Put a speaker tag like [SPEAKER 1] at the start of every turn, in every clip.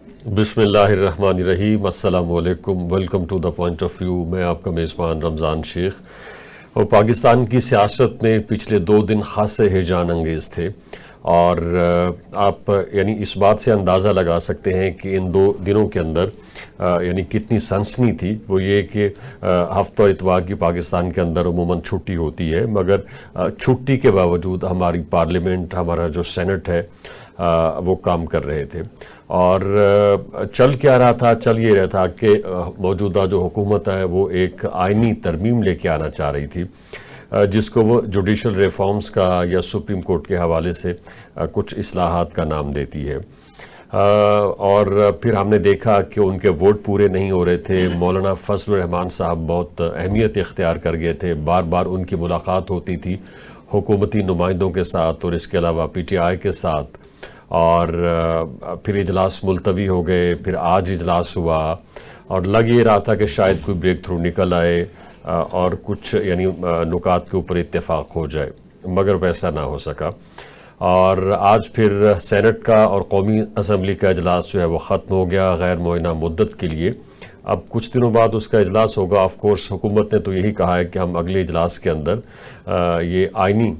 [SPEAKER 1] بسم اللہ الرحمن الرحیم، السلام علیکم، welcome to the point of view. میں آپ کا میزبان رمضان شیخ، اور پاکستان کی سیاست میں پچھلے 2 دن خاصے ہیجان انگیز تھے، اور آپ یعنی اس بات سے اندازہ لگا سکتے ہیں کہ ان 2 دنوں کے اندر یعنی کتنی سنسنی تھی۔ وہ یہ کہ ہفتہ اتوار کی پاکستان کے اندر عموماً چھٹی ہوتی ہے، مگر چھٹی کے باوجود ہماری پارلیمنٹ، ہمارا جو سینٹ ہے وہ کام کر رہے تھے۔ اور چل کیا رہا تھا؟ چل یہ رہا تھا کہ موجودہ جو حکومت ہے وہ ایک آئینی ترمیم لے کے آنا چاہ رہی تھی، جس کو وہ جوڈیشل ریفارمز کا یا سپریم کورٹ کے حوالے سے کچھ اصلاحات کا نام دیتی ہے۔ اور پھر ہم نے دیکھا کہ ان کے ووٹ پورے نہیں ہو رہے تھے۔ مولانا فضل الرحمان صاحب بہت اہمیت اختیار کر گئے تھے، بار بار ان کی ملاقات ہوتی تھی حکومتی نمائندوں کے ساتھ اور اس کے علاوہ پی ٹی آئی کے ساتھ، اور پھر اجلاس ملتوی ہو گئے۔ پھر آج اجلاس ہوا اور لگ یہ رہا تھا کہ شاید کوئی بریک تھرو نکل آئے اور کچھ یعنی نکات کے اوپر اتفاق ہو جائے، مگر ویسا نہ ہو سکا۔ اور آج پھر سینٹ کا اور قومی اسمبلی کا اجلاس جو ہے وہ ختم ہو گیا غیر معینہ مدت کے لیے۔ اب کچھ دنوں بعد اس کا اجلاس ہوگا۔ آف کورس حکومت نے تو یہی کہا ہے کہ ہم اگلے اجلاس کے اندر یہ آئینی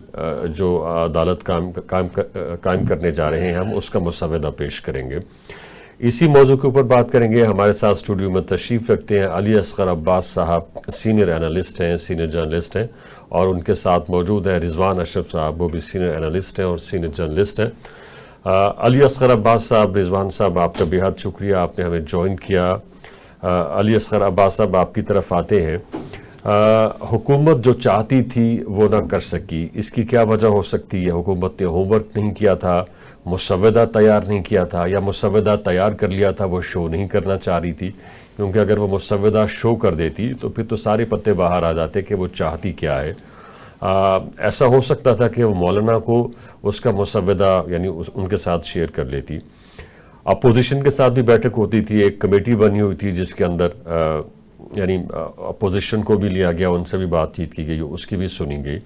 [SPEAKER 1] جو عدالت قائم کرنے جا رہے ہیں، ہم اس کا مسودہ پیش کریں گے۔ اسی موضوع کے اوپر بات کریں گے۔ ہمارے ساتھ اسٹوڈیو میں تشریف رکھتے ہیں علی اصغر عباس صاحب، سینئر اینالسٹ ہیں، سینئر جرنلسٹ ہیں، اور ان کے ساتھ موجود ہیں رضوان اشرف صاحب، وہ بھی سینئر اینالسٹ ہیں اور سینئر جرنلسٹ ہیں۔ علی اصغر عباس صاحب، رضوان صاحب، آپ کا بہت شکریہ، آپ نے ہمیں جوائن کیا۔ علی اصغر عباس صاحب، آپ کی طرف آتے ہیں۔ حکومت جو چاہتی تھی وہ نہ کر سکی، اس کی کیا وجہ ہو سکتی ہے؟ حکومت نے ہوم ورک نہیں کیا تھا، مسودہ تیار نہیں کیا تھا، یا مسودہ تیار کر لیا تھا وہ شو نہیں کرنا چاہ رہی تھی؟ کیونکہ اگر وہ مسودہ شو کر دیتی تو پھر تو سارے پتے باہر آ جاتے کہ وہ چاہتی کیا ہے۔ ایسا ہو سکتا تھا کہ وہ مولانا کو اس کا مسودہ یعنی ان کے ساتھ شیئر کر لیتی۔ اپوزیشن کے ساتھ بھی بیٹھک ہوتی تھی، ایک کمیٹی بنی ہوئی تھی جس کے اندر یعنی اپوزیشن کو بھی لیا گیا، ان سے بھی بات چیت کی گئی، اس کی بھی سنی گئی،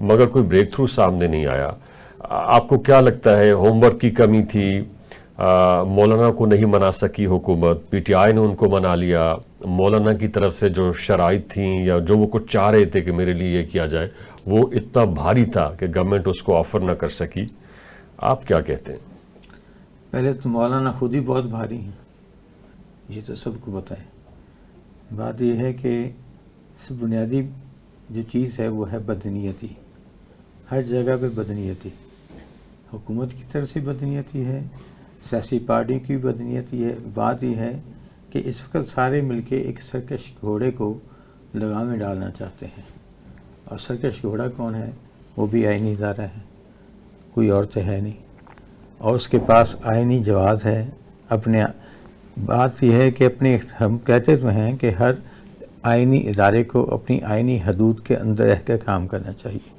[SPEAKER 1] مگر کوئی بریک تھرو سامنے نہیں آیا۔ آپ کو کیا لگتا ہے؟ ہوم ورک کی کمی تھی؟ مولانا کو نہیں منا سکی حکومت، پی ٹی آئی نے ان کو منا لیا؟ مولانا کی طرف سے جو شرائط تھیں یا جو وہ کچھ چاہ رہے تھے کہ میرے لیے یہ کیا جائے، وہ اتنا بھاری تھا کہ گورنمنٹ اس کو آفر نہ کر سکی؟ آپ کیا کہتے ہیں؟
[SPEAKER 2] پہلے تو مولانا خود ہی بہت بھاری ہیں، یہ تو سب کو پتہ ہے۔ بات یہ ہے کہ سب بنیادی جو چیز ہے وہ ہے بدنیتی، ہر جگہ پہ بدنیتی، حکومت کی طرف سے بدنیتی ہے، سیاسی پارٹی کی بدنیتی ہے۔ بات یہ ہے کہ اس وقت سارے مل کے ایک سرکش گھوڑے کو لگام میں ڈالنا چاہتے ہیں، اور سرکش گھوڑا کون ہے؟ وہ بھی آئینی ادارہ ہے، کوئی اور تو ہے نہیں، اور اس کے پاس آئینی جواز ہے اپنے۔ بات یہ ہے کہ ہم کہتے تو ہیں کہ ہر آئینی ادارے کو اپنی آئینی حدود کے اندر رہ کر کام کرنا چاہیے،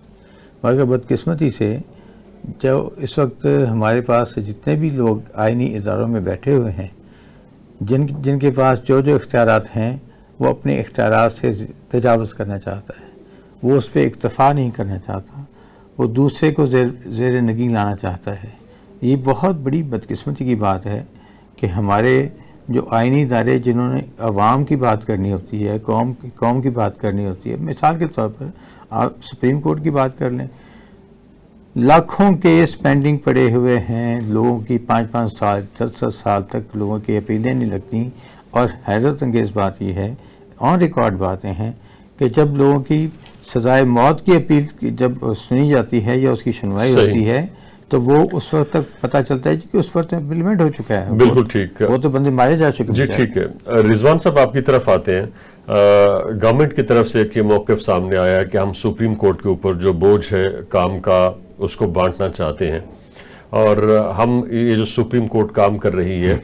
[SPEAKER 2] مگر بدقسمتی سے جو اس وقت ہمارے پاس جتنے بھی لوگ آئینی اداروں میں بیٹھے ہوئے ہیں، جن کے پاس جو اختیارات ہیں، وہ اپنے اختیارات سے تجاوز کرنا چاہتا ہے، وہ اس پہ اکتفا نہیں کرنا چاہتا، وہ دوسرے کو زیر نگیں لانا چاہتا ہے۔ یہ بہت بڑی بدقسمتی کی بات ہے کہ ہمارے جو آئینی ادارے جنہوں نے عوام کی بات کرنی ہوتی ہے، قوم کی بات کرنی ہوتی ہے، مثال کے طور پر آپ سپریم کورٹ کی بات کر لیں، لاکھوں کیس پینڈنگ پڑے ہوئے ہیں، لوگوں کی 5-5 سال 10 سال تک لوگوں کی اپیلیں نہیں لگتی، اور حیرت انگیز بات یہ ہے، آن ریکارڈ باتیں ہیں کہ جب لوگوں کی سزائے موت کی اپیل جب سنی جاتی ہے یا اس کی سنوائی ہوتی ہے تو وہ اس وقت تک پتہ چلتا ہے کہ اس پر تو امپلیمنٹ ہو چکا ہے،
[SPEAKER 1] بالکل ٹھیک،
[SPEAKER 2] وہ تو بندے مارے جا چکے ہیں۔
[SPEAKER 1] جی ٹھیک ہے۔ رضوان صاحب، آپ کی طرف آتے ہیں۔ گورنمنٹ کی طرف سے ایک یہ موقف سامنے آیا ہے کہ ہم سپریم کورٹ کے اوپر جو بوجھ ہے کام کا اس کو بانٹنا چاہتے ہیں، اور ہم یہ جو سپریم کورٹ کام کر رہی ہے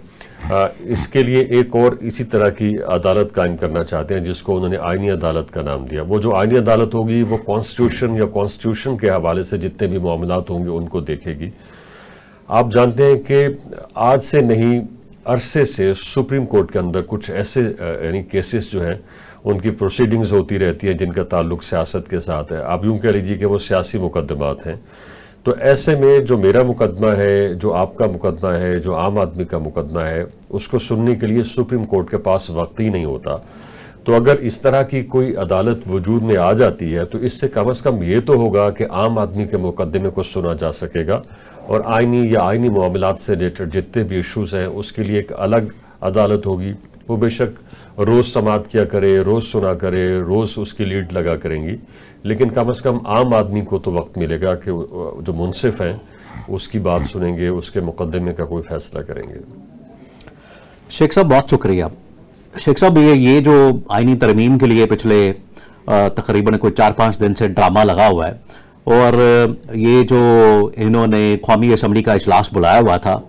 [SPEAKER 1] اس کے لیے ایک اور اسی طرح کی عدالت قائم کرنا چاہتے ہیں جس کو انہوں نے آئینی عدالت کا نام دیا۔ وہ جو آئینی عدالت ہوگی وہ کانسٹیٹیوشن کے حوالے سے جتنے بھی معاملات ہوں گے ان کو دیکھے گی۔ آپ جانتے ہیں کہ آج سے نہیں عرصے سے سپریم کورٹ کے اندر کچھ ایسے یعنی کیسز جو ہیں ان کی پروسیڈنگز ہوتی رہتی ہیں جن کا تعلق سیاست کے ساتھ ہے۔ آپ یوں کہہ لیجیے کہ وہ سیاسی مقدمات ہیں۔ تو ایسے میں جو میرا مقدمہ ہے، جو آپ کا مقدمہ ہے، جو عام آدمی کا مقدمہ ہے، اس کو سننے کے لیے سپریم کورٹ کے پاس وقت ہی نہیں ہوتا. تو اگر اس طرح کی کوئی عدالت وجود میں آ جاتی ہے تو اس سے کم یہ تو ہوگا کہ عام آدمی کے مقدمے کو سنا جا سکے گا، اور آئینی معاملات سے ریلیٹڈ جتنے بھی ایشوز ہیں اس کے لیے ایک الگ عدالت ہوگی. وہ بے شک روز سماعت کیا کرے، روز سنا کرے، روز اس کی لیڈ لگا کریں گی، لیکن کم عام آدمی کو تو وقت ملے گا کہ جو منصف ہیں اس کی بات سنیں گے، اس کے مقدمے کا کوئی فیصلہ کریں گے.
[SPEAKER 3] شیخ صاحب بہت شکریہ. شیخ صاحب یہ جو آئینی ترمیم کے لیے پچھلے تقریباً کوئی 4-5 دن سے ڈرامہ لگا ہوا ہے، اور یہ جو انہوں نے قومی اسمبلی کا اجلاس بلایا ہوا تھا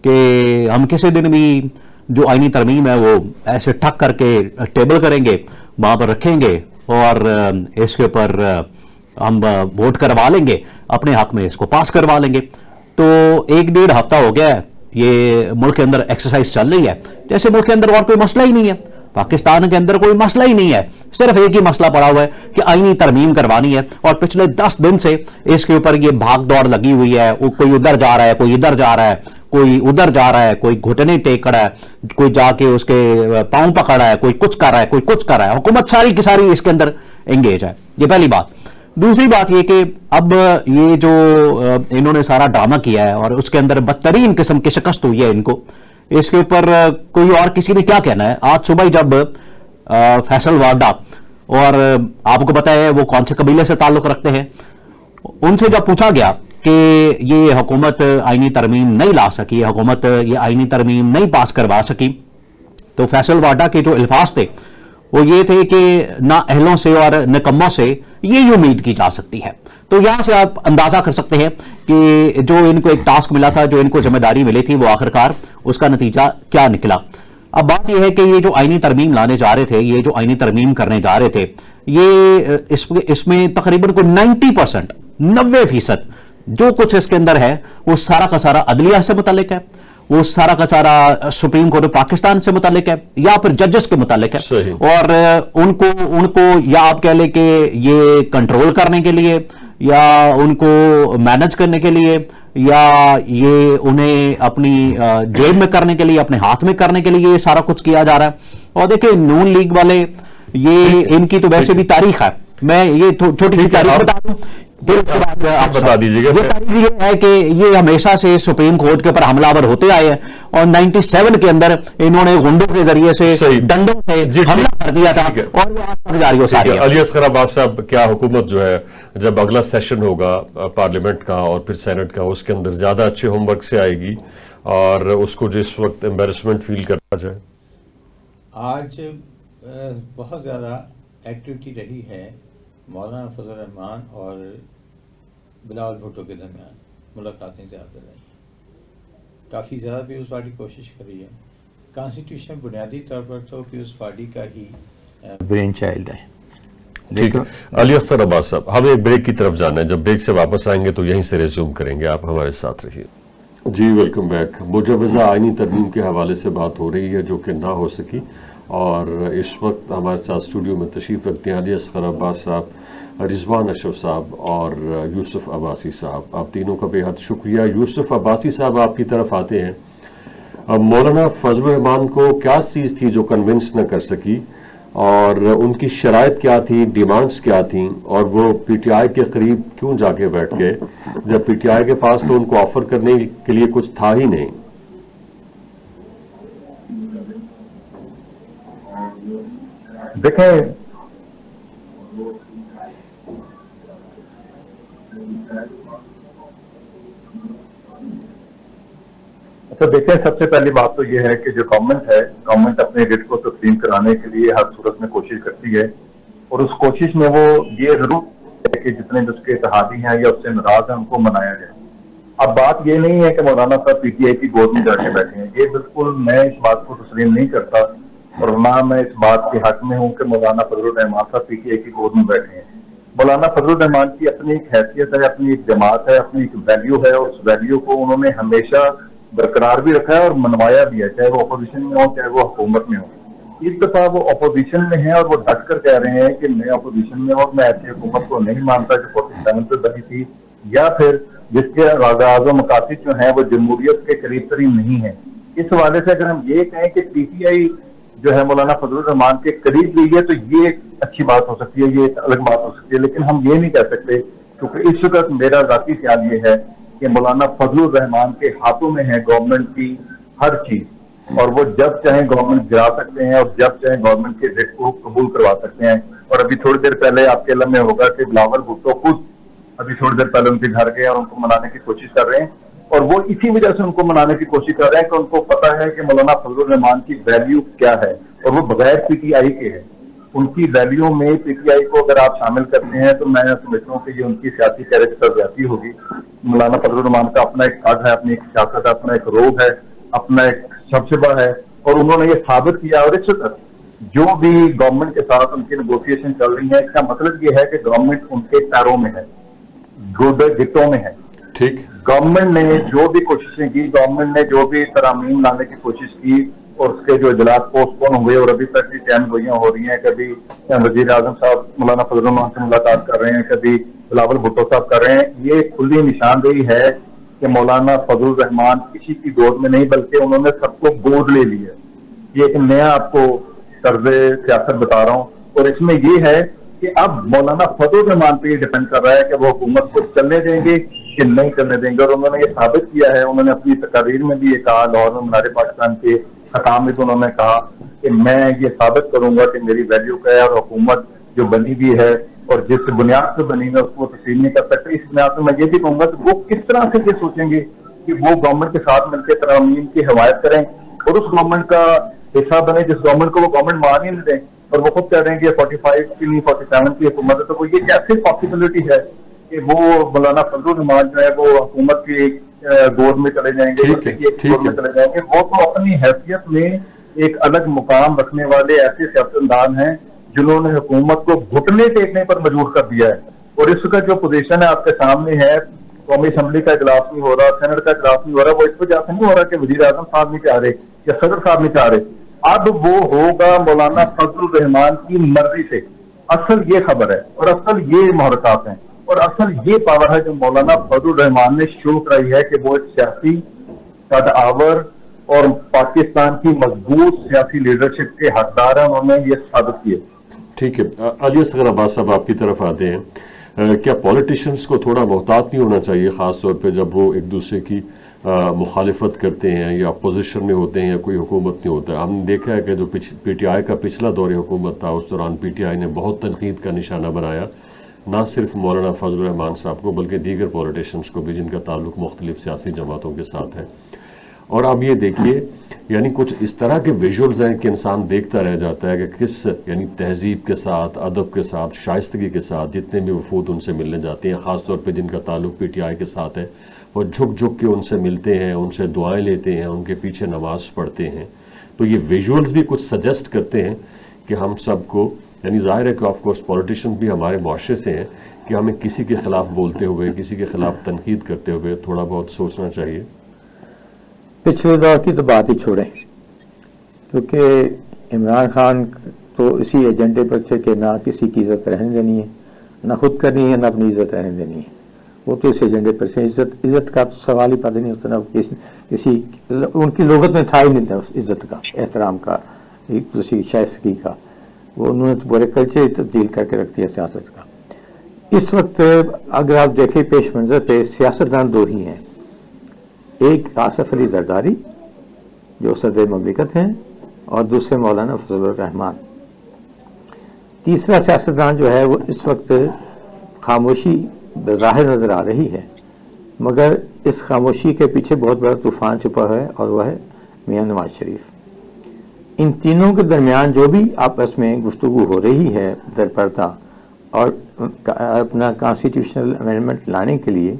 [SPEAKER 3] کہ ہم کسی دن بھی جو آئینی ترمیم ہے وہ ایسے ٹھک کر کے ٹیبل کریں گے، وہاں پر رکھیں گے اور اس کے اوپر ہم ووٹ کروا لیں گے، اپنے حق میں اس کو پاس کروا لیں گے. تو 1-1.5 ہفتہ ہو گیا ہے یہ ملک کے اندر ایکسرسائز چل رہی ہے جیسے ملک کے اندر اور کوئی مسئلہ ہی نہیں ہے، پاکستان کے اندر کوئی مسئلہ ہی نہیں ہے، صرف ایک ہی مسئلہ پڑا ہوا ہے کہ آئینی ترمیم کروانی ہے. اور پچھلے 10 دن سے اس کے اوپر یہ بھاگ دوڑ لگی ہوئی ہے، کوئی ادھر جا رہا ہے، کوئی ادھر جا رہا ہے، کوئی ادھر جا رہا ہے، کوئی گھٹنے ٹیک کر رہا ہے، کوئی جا کے اس کے پاؤں پکڑ رہا ہے، کوئی کچھ کر رہا ہے، کوئی کچھ کر رہا ہے. حکومت ساری کی ساری اس کے اندر انگیج ہے. یہ پہلی بات. دوسری بات یہ کہ اب یہ جو انہوں نے سارا ڈرامہ کیا ہے اور اس کے اندر بدترین قسم کی شکست ہوئی ہے ان کو، اس کے اوپر کوئی اور کسی نے کیا کہنا ہے. آج صبح ہی جب فیصل وارڈا، اور آپ کو پتا ہے وہ کون سے قبیلے سے تعلق رکھتے ہیں، ان سے جب پوچھا گیا کہ یہ حکومت آئینی ترمیم نہیں لا سکی، حکومت یہ آئینی ترمیم نہیں پاس کروا سکی، تو فیصل وارڈا کے جو الفاظ تھے وہ یہ تھے کہ نہ اہلوں سے اور نکموں سے یہ امید کی جا سکتی ہے. تو یہاں سے آپ اندازہ کر سکتے ہیں کہ جو ان کو ایک ٹاسک ملا تھا، جو ان کو ذمہ داری ملی تھی، وہ آخرکار اس کا نتیجہ کیا نکلا. اب بات یہ ہے کہ یہ جو آئینی ترمیم لانے جا رہے تھے، یہ جو آئینی ترمیم کرنے جا رہے تھے، یہ اس میں تقریباً کوئی 90%، 90% جو کچھ اس کے اندر ہے وہ سارا کا سارا عدلیہ سے متعلق ہے، وہ سارا کا سارا سپریم کورٹ پاکستان سے متعلق ہے یا پھر ججز کے متعلق ہے. اور ان کو یا آپ کہہ لیں کہ یہ کنٹرول کرنے کے لیے، یا ان کو مینج کرنے کے لیے، یا یہ انہیں اپنی جیب میں کرنے کے لیے، اپنے ہاتھ میں کرنے کے لیے یہ سارا کچھ کیا جا رہا ہے. اور دیکھیں نون لیگ والے، یہ ان کی تو ویسے بھی تاریخ ہے، میں یہ چھوٹی سی تاریخ بتا دوں، پھر اس کے بعد آپ
[SPEAKER 1] بتا دیجیے گا.
[SPEAKER 3] یہ تاریخ یہ ہے کہ یہ ہمیشہ سے سپریم کورٹ کے اوپر حملہ آور ہوتے آئے ہیں، اور 97 کے اندر انہوں نے غنڈوں کے ذریعے سے، ڈنڈوں سے حملہ کر دیا تھا، اور وہ آج تک جاری ہو ساری ہے.
[SPEAKER 1] علی اصغر عباس صاحب، کیا حکومت جو ہے جب اگلا سیشن ہوگا پارلیمنٹ کا اور پھر سینٹ کا، اس کے اندر زیادہ اچھے ہوم ورک سے آئے گی اور اس کو جو اس وقت امبیرسمنٹ فیل کرنا جائے؟
[SPEAKER 2] آج بہت زیادہ ایکٹیویٹی رہی ہے مولانا فضل الرحمان اور بلاول بھٹو کے درمیان، ملاقاتیں زیادہ رہی ہیں، کافی زیادہ پیپلز پارٹی کوشش کری ہے. کانسٹیٹیوشن بنیادی طور پر تو پیپلز پارٹی کا ہی برین چائلڈ ہے.
[SPEAKER 1] ٹھیک ہے علی اصغر عباس صاحب، ہمیں ایک بریک کی طرف جانا ہے، جب بریک سے واپس آئیں گے تو یہیں سے ریزیوم کریں گے، آپ ہمارے ساتھ رہیے. جی ویلکم بیک. مجوزہ آئینی ترمیم کے حوالے سے بات ہو رہی ہے جو کہ نہ ہو سکی، اور اس وقت ہمارے ساتھ اسٹوڈیو میں تشریف رکھتے ہیں علی اصغر عباس صاحب، رضوان اشرف صاحب اور یوسف عباسی صاحب. آپ تینوں کا بے حد شکریہ. یوسف عباسی صاحب آپ کی طرف آتے ہیں. مولانا فضل الرحمان کو کیا چیز تھی جو کنونس نہ کر سکی، اور ان کی شرائط کیا تھی، ڈیمانڈز کیا تھیں، اور وہ پی ٹی آئی کے قریب کیوں جا کے بیٹھ گئے جب پی ٹی آئی کے پاس تو ان کو آفر کرنے کے لیے کچھ تھا ہی نہیں؟
[SPEAKER 4] دیکھیں سب سے پہلی بات تو یہ ہے کہ جو گورنمنٹ ہے، گورنمنٹ اپنے ریٹ کو تسلیم کرانے کے لیے ہر صورت میں کوشش کرتی ہے، اور اس کوشش میں وہ یہ ضرور ہے کہ جتنے بھی اس کے اتحادی ہیں یا اس سے ناراض ہیں ان کو منایا جائے. اب بات یہ نہیں ہے کہ مولانا صاحب پی ٹی آئی کی گود میں جا کے بیٹھے ہیں، یہ بالکل میں اس بات کو تسلیم نہیں کرتا، اور نہ میں اس بات کے حق میں ہوں کہ مولانا فضل الرحمان صاحب پی ٹی آئی کی گود میں بیٹھے ہیں. مولانا فضل الرحمان کی اپنی ایک حیثیت ہے، اپنی ایک جماعت ہے، اپنی ایک ویلیو ہے، اور اس ویلیو کو انہوں نے ہمیشہ برقرار بھی رکھا ہے اور منوایا بھی ہے، چاہے وہ اپوزیشن میں ہو چاہے وہ حکومت میں ہو. اس دفعہ وہ اپوزیشن میں ہیں اور وہ ڈٹ کر کہہ رہے ہیں کہ میں اپوزیشن میں ہوں اور میں ایسی حکومت کو نہیں مانتا جو 47 پہ بنی تھی या फिर जिसके आगाज व मकासद जो हैं वो जमहूरियत के करीब तरीन नहीं है। इस हवाले से अगर हम ये कहें कि पीटीआई जो है मौलाना फजलुर रहमान के करीब गई है तो ये एक अच्छी बात हो सकती है, ये एक अलग बात हो सकती है, लेकिन हम ये नहीं कह सकते, क्योंकि इस वक्त मेरा जाती ख्याल ये है कि मौलाना फजलुर रहमान के हाथों में है गवर्नमेंट की हर चीज, और वो जब चाहे गवर्नमेंट गिरा सकते हैं और जब चाहे गवर्नमेंट के रिट को कबूल करवा सकते हैं। और अभी थोड़ी देर पहले आपके इल्म में होगा कि बिलावल भुट्टो खुद अभी थोड़ी देर पहले उनके घर गए और उनको मनाने की कोशिश कर रहे हैं, और वो इसी वजह से उनको मनाने की कोशिश कर रहे हैं कि उनको पता है कि मौलाना फजलुर रहमान की वैल्यू क्या है, और वो बगैर पीटीआई के है। उनकी वैल्यू में पीटीआई को अगर आप शामिल करते हैं तो मैं समझता हूँ कि ये उनकी सियासी कैरेक्टर ज्यादा होगी। मौलाना फजलुर रहमान का अपना एक कद है, अपनी एक सियासत है, अपना एक रोब है, अपना एक शबशबा है, और उन्होंने ये साबित किया। और इस वक्त जो भी गवर्नमेंट के साथ उनकी नेगोशिएशन चल रही है, इसका मतलब ये है कि गवर्नमेंट उनके पैरों में है, गिट्टों में है।
[SPEAKER 1] ठीक,
[SPEAKER 4] गवर्नमेंट ने जो भी कोशिशें की, गवर्नमेंट ने जो भी तरामीम लाने की कोशिश की, और उसके जो इजलास पोस्टपोन हुए और अभी तक भी चैन गोइयां हो रही हैं। कभी वजीर आजम साहब मौलाना फजलुर रहमान से मुलाकात कर रहे हैं, कभी बिलावल भुट्टो साहब कर रहे हैं। ये खुली निशानदेही है कि मौलाना फजलुर रहमान किसी की गोद में नहीं, बल्कि उन्होंने सबको गोद ले लिया। ये एक नया आपको तर्ज सियासत बता रहा हूँ, और इसमें ये है कि अब मौलाना फजलुर रहमान पे ये डिपेंड कर रहा है कि वो हुकूमत को चलने देंगे कि नहीं चलने देंगे। और उन्होंने ये साबित किया है, उन्होंने अपनी तकारीर में भी ये कहा, लाहौर में मीनार पाकिस्तान के खताम में तो उन्होंने कहा कि मैं ये साबित करूंगा कि मेरी वैल्यू क्या है, और हुकूमत जो बनी हुई है और जिस बुनियाद से बनी है उसको तस्लीम नहीं कर सकते। इस बुनियाद में मैं ये भी कहूंगा कि वो किस तरह से ये सोचेंगे कि वो गवर्नमेंट के साथ मिलकर तरामीम की हिमायत करें और उस गवर्नमेंट का हिस्सा बने जिस गवर्नमेंट को वो गवर्नमेंट मान ही नहीं दें, और वो खुद कह रहे हैं कि 45 की नहीं 47 की हुकूमत है। तो वो ये कैसे पॉसिबिलिटी है कि वो मौलाना फजलुर रहमान जो है वो हुकूमत की गोद में चले जाएंगे, गोद में चले जाएंगे। वो तो अपनी हैसियत में एक अलग मुकाम रखने वाले ऐसे सियासतदान हैं जिन्होंने हुकूमत को घुटने टेकने पर मजबूर कर दिया है। और इसका जो पोजीशन है आपके सामने है, कौमी असम्बली का इजलास नहीं हो रहा, सेनेट का इजलास नहीं हो रहा, वो इस वजह से नहीं हो रहा कि वजीर आजम साहब नहीं चाह रहे या सदर साहब नहीं चाह रहे। अब वो होगा मौलाना फजलुर रहमान की मर्जी से। असल ये खबर है और असल ये मुहरकात हैं और असल ये पावर है जो मौलाना फजलुर रहमान ने शो कराई है कि वो एक सियासी कदआवर और पाकिस्तान की मजबूत सियासी लीडरशिप के हकदार हैं। उन्होंने ये साबित किया।
[SPEAKER 1] ठीक है, अली असगर अब्बास साहब आपकी तरफ आते हैं। क्या पॉलिटिशियंस को थोड़ा मोहतात नहीं होना चाहिए, ख़ास तौर पे जब वो एक दूसरे की मुखालिफत करते हैं या अपोजिशन में होते हैं या कोई हुकूमत नहीं होता है? हमने देखा है कि जो पीटीआई का पिछला दौर हुकूमत था उस दौरान पीटीआई ने बहुत तनकीद का निशाना बनाया, ना सिर्फ मौलाना फजलुर रहमान साहब को बल्कि दीगर पॉलिटिशियंस को भी जिनका ताल्लुक मुख्तलिफ सियासी जमातों के साथ है। और अब ये देखिए, यानी कुछ इस तरह के विजुअल्स हैं कि इंसान देखता रह जाता है कि किस यानी तहजीब के साथ, अदब के साथ, शाइस्तगी के साथ जितने भी वफूद उनसे मिलने जाते हैं, ख़ास तौर पे जिनका ताल्लुक पीटीआई के साथ है, वो झुक झुक के उनसे मिलते हैं, उनसे दुआएं लेते हैं, उनके पीछे नमाज पढ़ते हैं। तो ये विजुअल्स भी कुछ सजेस्ट करते हैं कि हम सबको, यानी ज़ाहिर है कि ऑफकोर्स पॉलिटिशियन भी हमारे मुआशरे से हैं, कि हमें किसी के ख़िलाफ़ बोलते हुए, किसी के ख़िलाफ़ तनकीद करते हुए थोड़ा बहुत सोचना चाहिए।
[SPEAKER 2] पिछले दौर की तो बात ही छोड़ें, क्योंकि इमरान खान तो इसी एजेंडे पर थे कि ना किसी की इज्जत रहने देनी है, ना खुद करनी है, ना अपनी इज्जत रहने देनी है। वो तो इस एजेंडे पर से इज्जत का तो सवाल ही पैदा नहीं होता, ना किसी उनकी लोगत में था ही नहीं था उस इज्जत का, एहतराम का, एक दूसरी शाइस्तगी का। वो उन्होंने तो पूरे कल्चर तब्दील करके रख दिया सियासत का। इस वक्त अगर आप देखें पेश मंजर पे सियासतदान दो ही हैं, एक आसिफ अली जरदारी जो सदर ममलिकत हैं और दूसरे मौलाना फजलुर रहमान। तीसरा सियासतदान जो है वो इस वक्त खामोशी ज़ाहिर नज़र आ रही है, मगर इस खामोशी के पीछे बहुत बड़ा तूफान छुपा है और वह है मियां नवाज शरीफ। इन तीनों के दरमियान जो भी आपस में गुफ्तगू हो रही है दरपर्दा और अपना कॉन्स्टिट्यूशनल अमेंडमेंट लाने के लिए,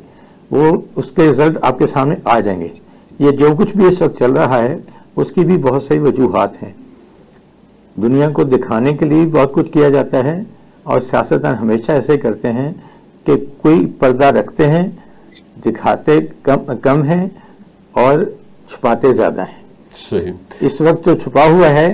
[SPEAKER 2] वो उसके रिजल्ट आपके सामने आ जाएंगे। ये जो कुछ भी इस वक्त चल रहा है उसकी भी बहुत सारी वजूहात हैं। दुनिया को दिखाने के लिए बहुत कुछ किया जाता है और सियासतदान हमेशा ऐसे करते हैं कि कोई पर्दा रखते हैं, दिखाते कम हैं और छुपाते ज़्यादा हैं।
[SPEAKER 1] सही।
[SPEAKER 2] इस वक्त जो छुपा हुआ है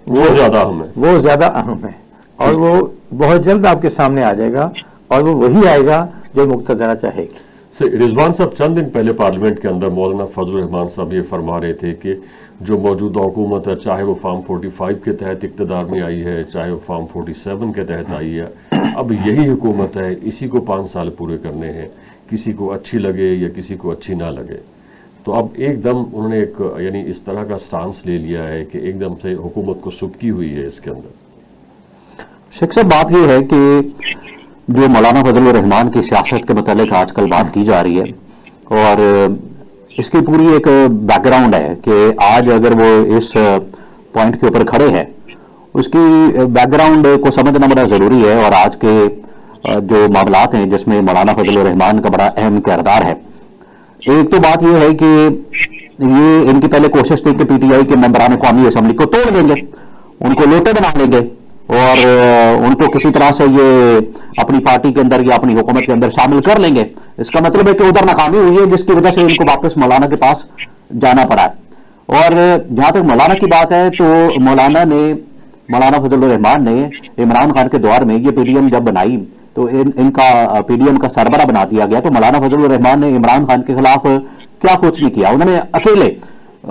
[SPEAKER 1] वो ज़्यादा अहम है,
[SPEAKER 2] वो ज़्यादा अहम है और वो बहुत जल्द आपके सामने आ जाएगा और वो वही आएगा जो मुक्तदरा चाहेगी।
[SPEAKER 1] रिजवान साहब, चंद दिन पहले पार्लियामेंट के अंदर मौलाना फजल रहमान साहब ये फरमा रहे थे कि जो मौजूदा हुकूमत है, चाहे वो फार्म 45 के तहत इक़्तिदार में आई है, चाहे वो फार्म 47 के तहत आई है, अब यही हुकूमत है, इसी को 5 साल पूरे करने हैं, किसी को अच्छी लगे या किसी को अच्छी ना लगे। तो अब एकदम उन्होंने एक यानी इस तरह का स्टांस ले लिया है कि एकदम से हुकूमत को सुबकी हुई है इसके अंदर।
[SPEAKER 3] शेख साहब, बात यह है कि जो मौलाना फजल रहमान की सियासत के मतलब आजकल बात की जा रही है, और इसकी पूरी एक बैकग्राउंड है कि आज अगर वो इस पॉइंट के ऊपर खड़े हैं, उसकी बैकग्राउंड को समझना बड़ा ज़रूरी है। और आज के जो मामलात हैं जिसमें मौलाना फजल रहमान का बड़ा अहम किरदार है। एक तो बात यह है कि ये इनकी पहले कोशिश थी कि पीटीआई के मेंबरान कौमी असम्बली को तोड़ देंगे, उनको लोटे बना लेंगे और उनको किसी तरह से ये अपनी पार्टी के अंदर या अपनी हुकूमत के अंदर शामिल कर लेंगे। इसका मतलब है कि उधर नाकामी हुई है, जिसकी वजह से इनको वापस मौलाना के पास जाना पड़ा है। और जहां तक मौलाना की बात है तो मौलाना फजल रहमान ने इमरान खान के दौर में ये पीडीएम जब बनाई तो इनका पीडीएम का सरबरा बना दिया गया। तो मौलाना फजल रहमान ने इमरान खान के खिलाफ क्या कुछ नहीं किया। उन्होंने अकेले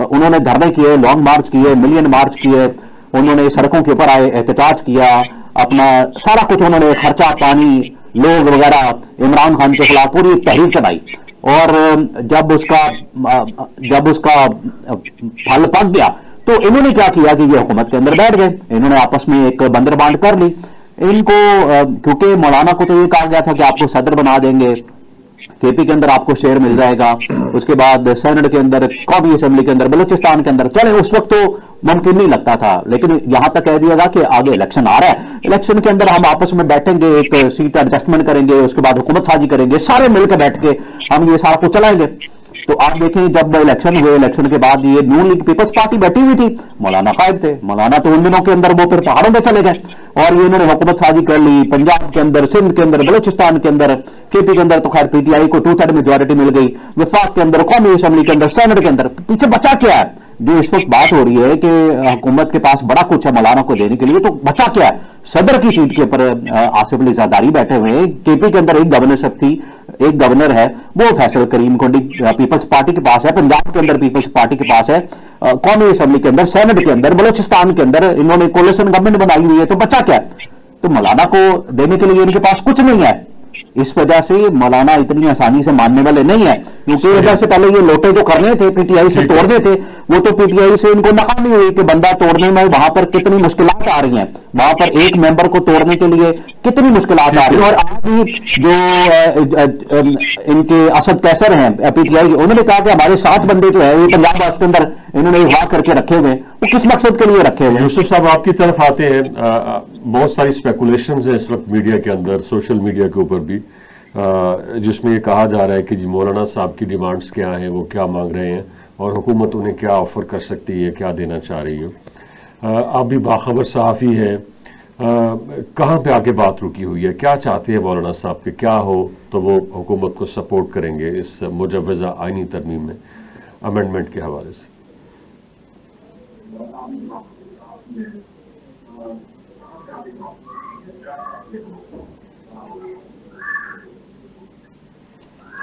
[SPEAKER 3] उन्होंने धरने किए, लॉन्ग मार्च किए, मिलियन मार्च किए, उन्होंने सड़कों के ऊपर आए, एहतजाज किया, अपना सारा कुछ उन्होंने खर्चा पानी, लोग वगैरह इमरान खान के खिलाफ पूरी तहरीक चलाई। और जब उसका फल पक गया तो इन्होंने क्या किया कि ये हुकूमत के अंदर बैठ गए, इन्होंने आपस में एक बंदरबांट कर ली। इनको क्योंकि मौलाना को तो ये कहा गया था कि आपको सदर बना देंगे, केपी के अंदर आपको शेयर मिल जाएगा, उसके बाद सेनेट के अंदर, कौमी असेंबली के अंदर, बलूचिस्तान के अंदर, चले उस वक्त तो मुमकिन नहीं लगता था, लेकिन यहां तक कह दिया गया कि आगे इलेक्शन आ रहा है, इलेक्शन के अंदर हम आपस में बैठेंगे, एक सीट एडजस्टमेंट करेंगे, उसके बाद हुकूमत साजी करेंगे, सारे मिलकर बैठ के हम ये सारा कुछ चलाएंगे। तो आप देखें जब इलेक्शन हुए, इलेक्शन के बाद ये नून लीग पीपल्स पार्टी बैठी हुई थी, मौलाना कायद थे। मौलाना तो उन दिनों के अंदर वो फिर पहाड़ों में चले गए और ये इन्होंने हुकूमत साजी कर ली, पंजाब के अंदर, सिंध के अंदर, बलूचिस्तान के अंदर, केपी के अंदर तो खैर पीटीआई को 2/3 मेजोरिटी मिल गई, वफाक के अंदर, कौमी असेंबली के अंदर, सेनेट के अंदर। पीछे बचा क्या है? जो इस वक्त बात हो रही है कि हुकूमत के पास बड़ा कुछ है मौलाना को देने के लिए, तो बचा क्या है? सदर की सीट के ऊपर आसिफ अली जरदारी बैठे हुए हैं, केपी के अंदर एक गवर्नरशिप थी, एक गवर्नर है वो फैसल करीम कोंडी पीपल्स पार्टी के पास है, पंजाब के अंदर पीपल्स पार्टी के पास है, कौमी असेंबली के अंदर, सेनेट के अंदर, बलूचिस्तान के अंदर इन्होंने कोलिशन गवर्नमेंट बनाई हुई है। तो बचा क्या है? तो मौलाना को देने के लिए इनके पास कुछ नहीं है। इस वजह से मौलाना इतनी आसानी से मानने वाले नहीं है, क्योंकि वजह से पहले ये लोटे जो करने थे पीटीआई से तोड़ने थे, वो तो पीटीआई से इनको नाकामी हुई कि बंदा तोड़ने में वहां पर कितनी मुश्किलात आ रही हैं, वहां पर एक मेंबर को तोड़ने के लिए कितनी मुश्किलात आ रही है। और आज भी जो इनके असद कैसर हैं पीटीआई, उन्होंने कहा कि हमारे 7 बंदे जो है ये पंजाब हाउस के अंदर इन्होंने अगवा करके रखे हुए, वो किस मकसद के लिए रखे हुए?
[SPEAKER 1] यूसुफ साहब, आपकी तरफ आते हैं, बहुत सारी स्पेकुलेशंस हैं इस वक्त मीडिया के अंदर, सोशल मीडिया के ऊपर भी, जिसमें ये कहा जा रहा है कि जी मौलाना साहब की डिमांड्स क्या हैं, वो क्या मांग रहे हैं और हुकूमत उन्हें क्या ऑफ़र कर सकती है, क्या देना चाह रही है। आप भी बाखबर सहाफ़ी हैं, कहाँ पे आके बात रुकी हुई है, क्या चाहते हैं मौलाना साहब के, क्या हो तो वो हुकूमत को सपोर्ट करेंगे इस मुजव्वज़ा आइनी तरमीम में अमेंडमेंट के हवाले से?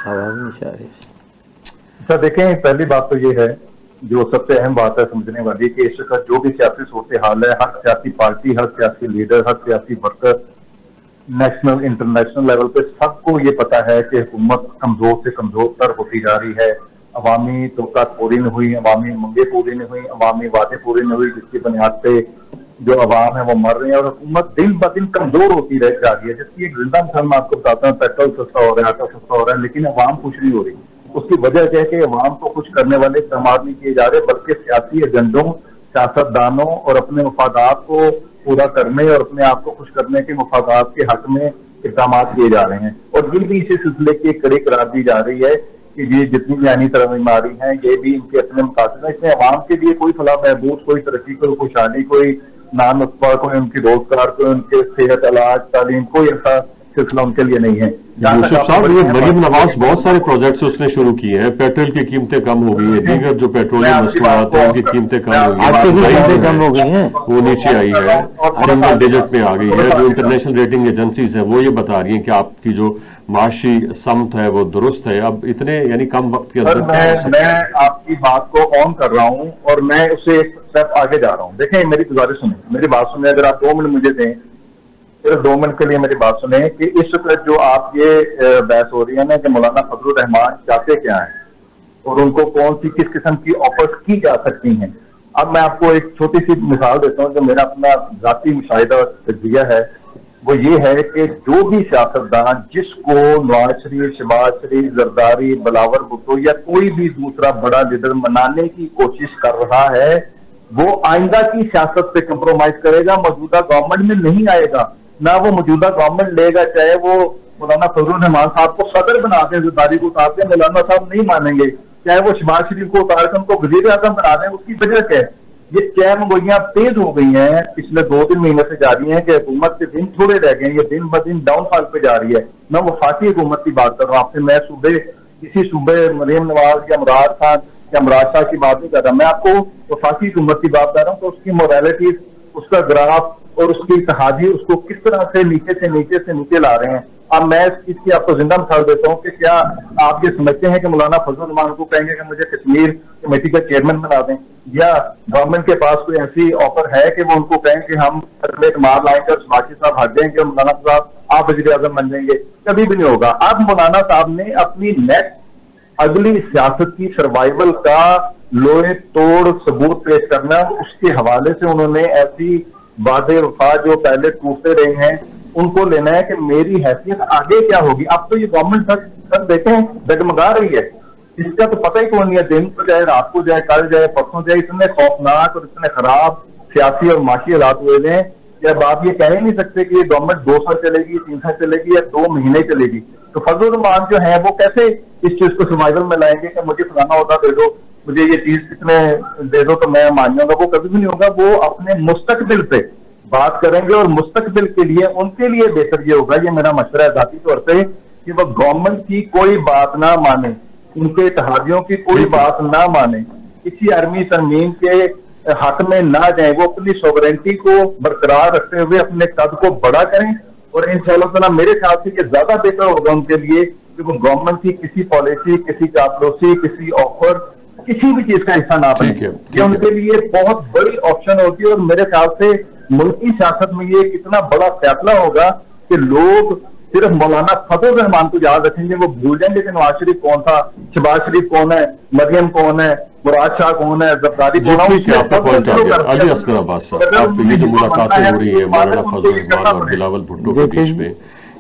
[SPEAKER 2] आवाज नहीं आ रही।
[SPEAKER 4] सर देखें, पहली बात तो ये है जो सबसे अहम बात है समझने वाली कि इस वक्त जो भी सियासी सूरत हाल है, हर सियासी पार्टी, हर सियासी लीडर, हर सियासी वर्कर, नेशनल इंटरनेशनल लेवल पे सबको ये पता है कि हुकूमत कमजोर से कमजोर तर होती जा रही है। अवामी तवक्कात पूरी नहीं हुई, अवामी मंगे पूरी नहीं हुई, अवामी वादे पूरे नहीं हुई, जिसकी बुनियाद पे जो अवाम है वो मर रहे हैं और हुकूमत दिन ब दिन कमजोर होती रह जा रही है। जिसकी एक जिंदा मिसाल मैं आपको बताता हूँ, पेट्रोल सस्ता हो रहा है, आटा सस्ता हो रहा है, लेकिन अवाम खुश नहीं हो रही। उसकी वजह क्या है कि अवाम को खुश करने वाले इस्तेमाल नहीं किए जा रहे, बल्कि सियासी एजेंडों, सियासतदानों और अपने मफादात को पूरा करने और अपने आप को खुश करने के मफादात के हक में इक़दाम किए जा रहे हैं। और ये भी इसी सिलसिले की एक कड़ी करार दी जा रही है कि ये जितनी भी आइनी तरमीम आ रही हैं ये भी इनके अपने मकासद हैं। इसमें अवाम के लिए कोई फलाह महबूद, कोई तरक्की, कोई खुशहाली, कोई नाम अखबार, कोई उनकी रोजगार, कोई उनके सेहत, इलाज, तालीम, कोई ऐसा सिलसिला उनके लिए नहीं है।
[SPEAKER 1] यूसुफ साहब, ये मरीम नवाज बहुत सारे प्रोजेक्ट्स उसने शुरू किए हैं, पेट्रोल की कीमतें कम हो गई है, दीगर जो पेट्रोलियम मसनूआत हैं उनकी कीमतें कम हो गई हैं, वो नीचे आई है, सिंगल डिजिट में आ गई है। जो इंटरनेशनल रेटिंग एजेंसीज हैं वो ये बता रही हैं कि आपकी जो माशी समत है वो दुरुस्त है। अब इतने यानी कम वक्त के अंदर
[SPEAKER 4] मैं आपकी बात को ऑन कर रहा हूं और मैं उससे एक स्टेप आगे जा रहा हूं। देखें, मेरी गुजारिश सुने, मेरी बात सुने, अगर आप 2 मिनट मुझे दें, सिर्फ 2 मिनट के लिए मेरी बात सुने कि इस वक्त जो आप ये बहस हो रही है ना कि मौलाना फजलुर रहमान चाहते क्या हैं और उनको कौन सी किस किस्म की ऑफर्स की जा सकती हैं। अब मैं आपको एक छोटी सी मिसाल देता हूँ जो मेरा अपना जाती मुशाहिदा और तजज़िया है, वो ये है कि जो भी सियासतदान जिसको नवाज शरीफ, शहबाज शरीफ, जरदारी, बिलावल भुट्टो या कोई भी दूसरा बड़ा लीडर मनाने की कोशिश कर रहा है, वो आइंदा की सियासत पे कंप्रोमाइज करेगा, मौजूदा गवर्नमेंट में नहीं आएगा, ना वो मौजूदा गवर्नमेंट लेगा। चाहे वो मौलाना फजलुर रहमान साहब को सदर बना दें, जरदारी को उतार दें, मौलाना साहब नहीं मानेंगे। चाहे वो शहबाज शरीफ को उतार कर उनको वजीर आजम बना दें, उसकी वजह क्या है? ये चैन गोइयां तेज हो गई हैं, पिछले 2-3 महीने से जा रही हैं कि हुकूमत के दिन थोड़े रह गए हैं, ये दिन ब दिन डाउनफॉल पे जा रही है। मैं वफाकी हुकूमत की बात कर रहा हूँ आपसे, मैं सूबे किसी सूबे मरीम नवाज या मुराद खान या मुराद शाह की बात नहीं कर रहा, मैं आपको वफाकी हुकूमत की बात कर रहा हूँ। तो उसकी मोरालिटी, उसका ग्राफ और उसकी इत्तेहादी उसको किस तरह से नीचे ला रहे हैं। अब मैं इस चीज की आपको जिंदा मिसाल देता हूँ कि क्या आप ये समझते हैं कि मौलाना फजलुर रहमान को कहेंगे कि मुझे कश्मीर कमेटी का चेयरमैन बना दें, या गवर्नमेंट के पास कोई ऐसी ऑफर है कि वो उनको कहें कि हम एक मार लाएंगे और शबाशी साहब हट जाएंगे, मौलाना साहब आप वजीर आजम बन जाएंगे? कभी भी नहीं होगा। अब मौलाना साहब ने अपनी नेक्स्ट अगली सियासत की सर्वाइवल का लोहे तोड़ सबूत पेश करना, उसके हवाले से उन्होंने ऐसी वादे वफा जो पहले टूटते रहे हैं उनको लेना है कि मेरी हैसियत आगे क्या होगी। अब तो ये गवर्नमेंट तक देखें डगमगा रही है, इसका तो पता ही कौन नहीं है, दिन को जाए, रात को जाए, कल जाए, परसों जाए, इतने खौफनाक और इतने खराब सियासी और माशी हालात हुए हैं कि अब आप ये कह ही नहीं सकते कि ये गवर्नमेंट 2 साल चलेगी, 3 साल चलेगी या 2 महीने चलेगी। तो फजलुर रहमान जो है वो कैसे इस चीज को सर्वाइवल में लाएंगे कि मुझे फलाना होता दे दो, मुझे ये चीज कितने दे दो तो मैं मान जाऊंगा? वो कभी भी नहीं होगा। वो अपने मुस्तकबिल पे बात करेंगे और मुस्तकबिल के लिए उनके लिए बेहतर ये होगा, ये मेरा मशवरा है जाती तौर पे, कि वो गवर्नमेंट की कोई बात ना माने, उनके इत्तेहादियों की कोई बात ना माने, किसी आर्मी तरमीम के हक में ना जाए, वो अपनी सोवरेंटी को बरकरार रखते हुए अपने कद को बड़ा करें। और इंशाअल्लाह मेरे ख्याल से ये ज्यादा बेहतर होगा उनके लिए कि वो गवर्नमेंट की किसी पॉलिसी, किसी चापलूसी, किसी ऑफर, किसी भी चीज का हिस्सा ना बने। ये उनके लिए बहुत बड़ी ऑप्शन होगी। और मेरे ख्याल से मुल्क की सियासत में ये कितना बड़ा फैसला होगा कि लोग सिर्फ मौलाना फजलुर रहमान को याद रखेंगे, वो भूल जाएंगे कि नवाज शरीफ कौन था, शहबाज शरीफ कौन है, मरियम कौन है, मुराद शाह कौन है, जरदारी कौन है।
[SPEAKER 1] अली असगर अब्बास साहब, आप ये जो मुलाकातें हो रही है मौलाना फजलुर रहमान और बिलावल भुट्टो के बीच में,